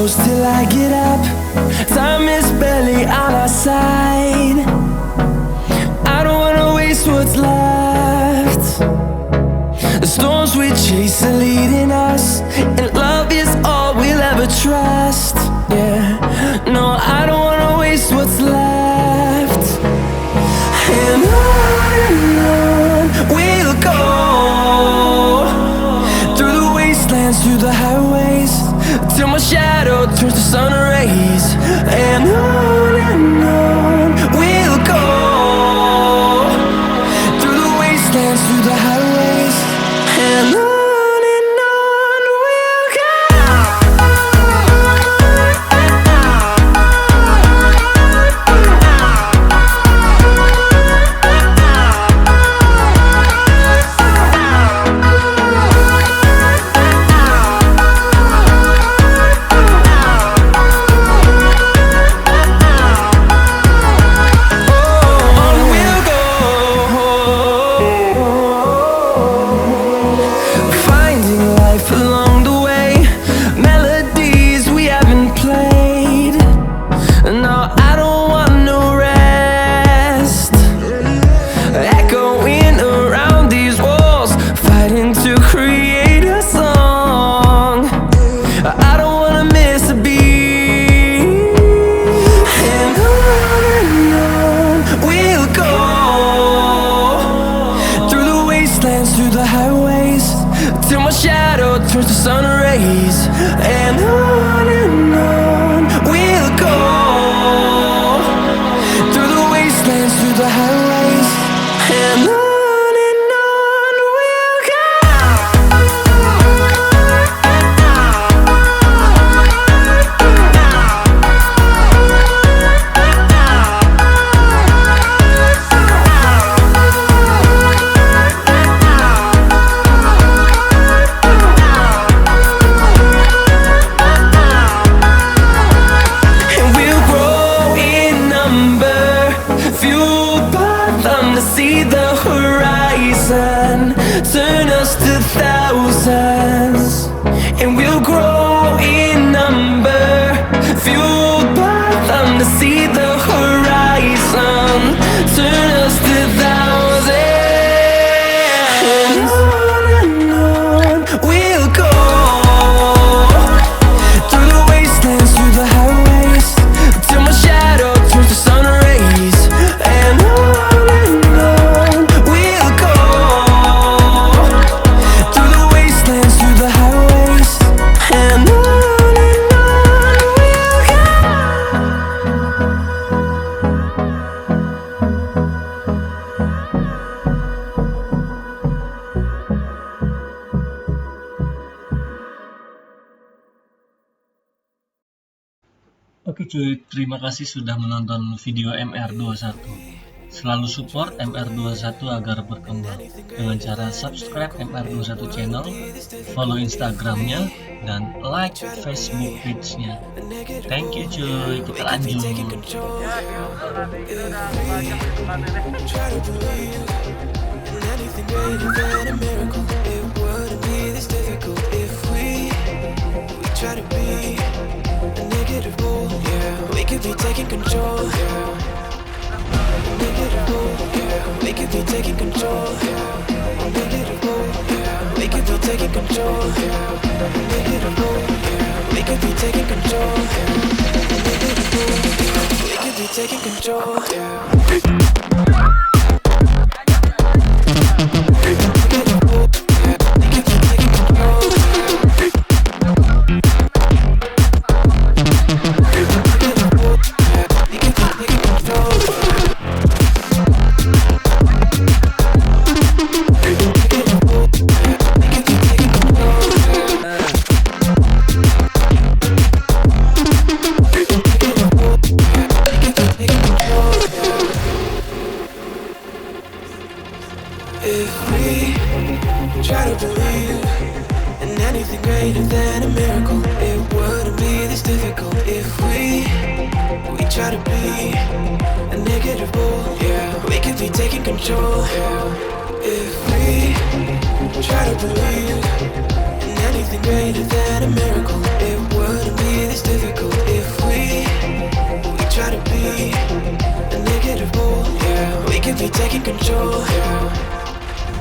close till I get up. Time is barely on our side. I don't wanna waste what's left. The storms we chase are leading us, and love is all we'll ever trust. Yeah, no, I don't wanna waste what's left. And on we'll go, through the wastelands, through the highways, till my shadow turns to sun rays. And on we'll go, through the wastelands, through the highways, and on we'll go. Oke cuy, terima kasih sudah menonton video MR21. Selalu support MR21 agar berkembang dengan cara subscribe MR21 Channel, follow Instagramnya, dan like Facebook page-nya. Thank you cuy, kita lanjut. We could be taking control. We could be taking control. We could be taking control. We could be taking control. We could be taking control. If we try to believe in anything greater than a miracle, it wouldn't be this difficult. If we try to be a negative bull, yeah, we could be taking control. If we try to believe in anything greater than a miracle, it wouldn't be this is difficult if we try to be a negative bull, yeah. We could be taking control, yeah.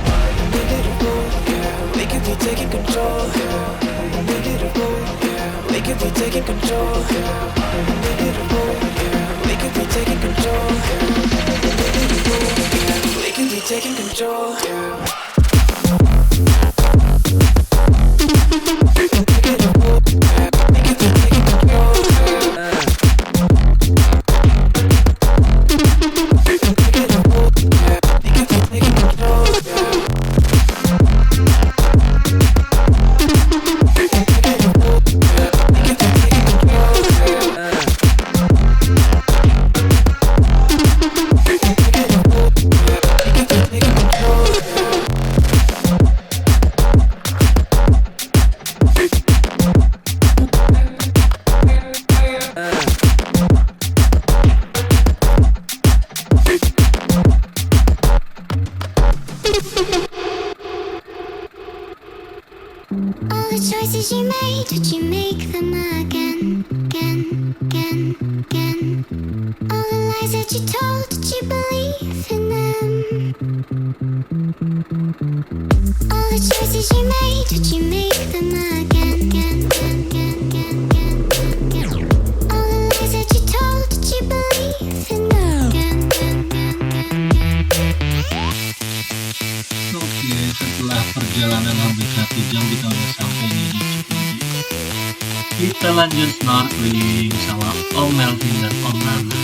A negative bull, yeah. We could be taking control, yeah. A negative bull, yeah. We could be taking control, yeah. A negative bull, yeah. We could be taking control, yeah. A negative bull, yeah. We could be taking control, yeah. All the choices you made, did you make them again, again, again, again? All the lies that you told, did you believe in them? All the choices you made, did you make them again, again, again, again, again, again? All the lies that you told, did you believe in them? Again, again, again, again, again. Oke, setelah perjalanan hampir 1 jam kita udah sampai nih di Cukuh. Kita lanjut snorkeling sama Om Melvin dan Om Nana.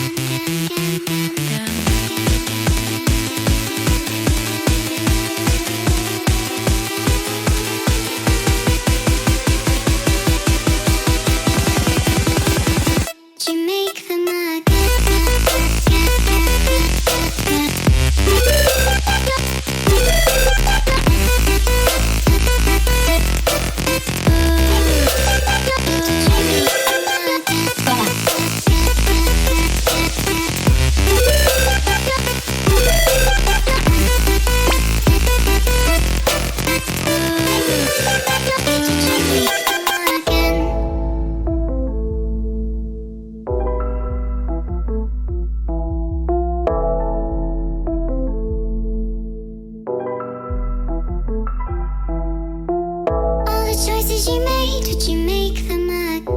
Choices you made, did you make them again?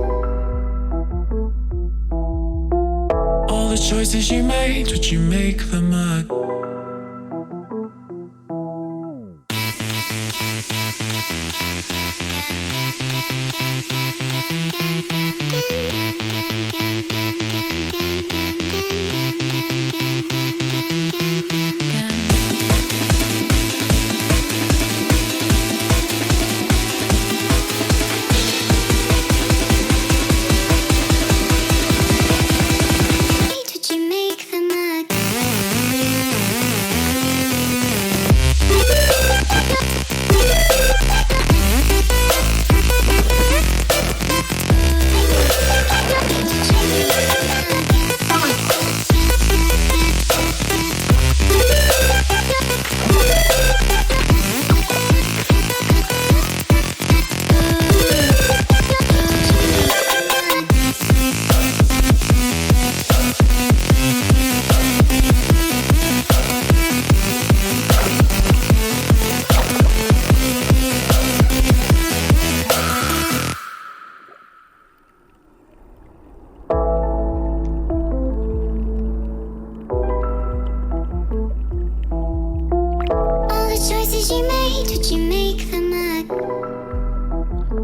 All the choices you made, did you make them again? Choices you made, did you make them again,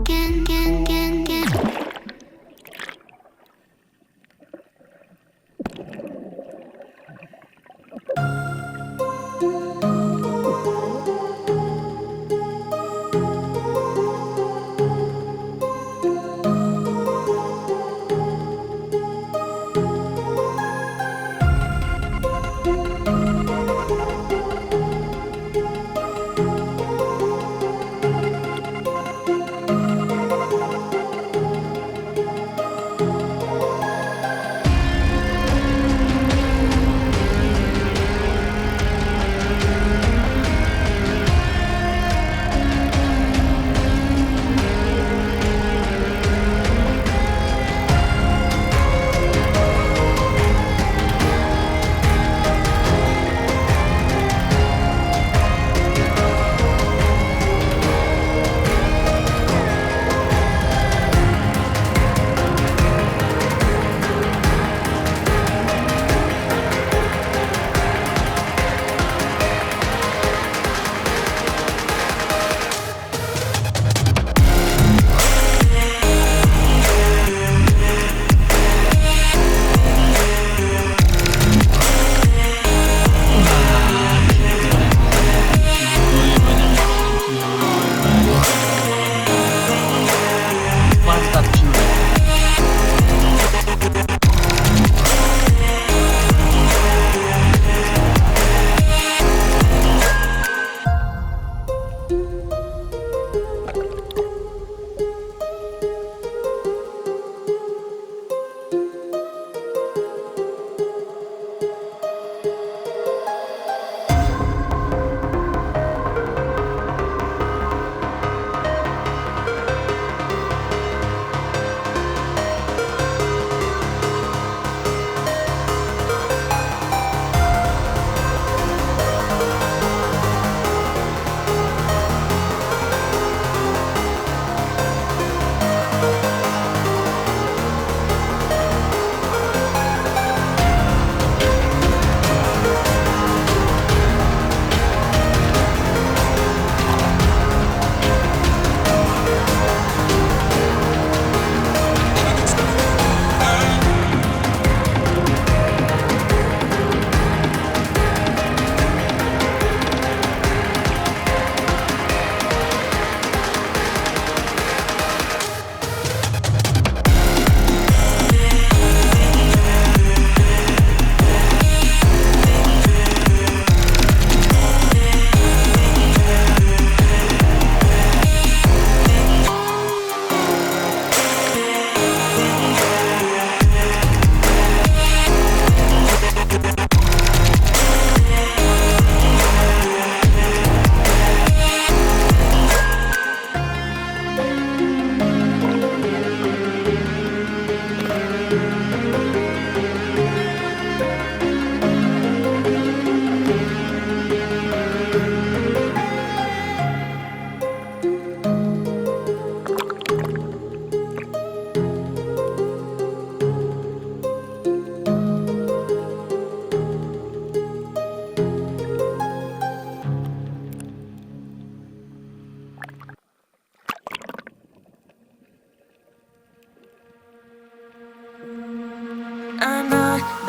again, again, again?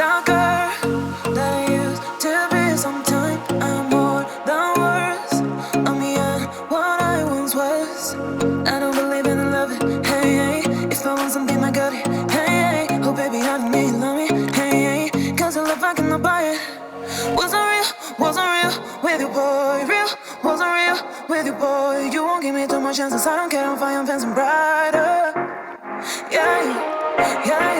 the girl that I used to be. Sometimes I'm more than words. I'm beyond what I once was. I don't believe in love. Hey, hey. If I want something, I got it. Hey, hey. Oh baby, I don't need love me. Hey, hey. Cause the love I cannot buy it. Wasn't real with you, boy. Real, wasn't real with you, boy. You won't give me too much chances. I don't care, I'm fine, I'm fancy brighter. Yeah, yeah,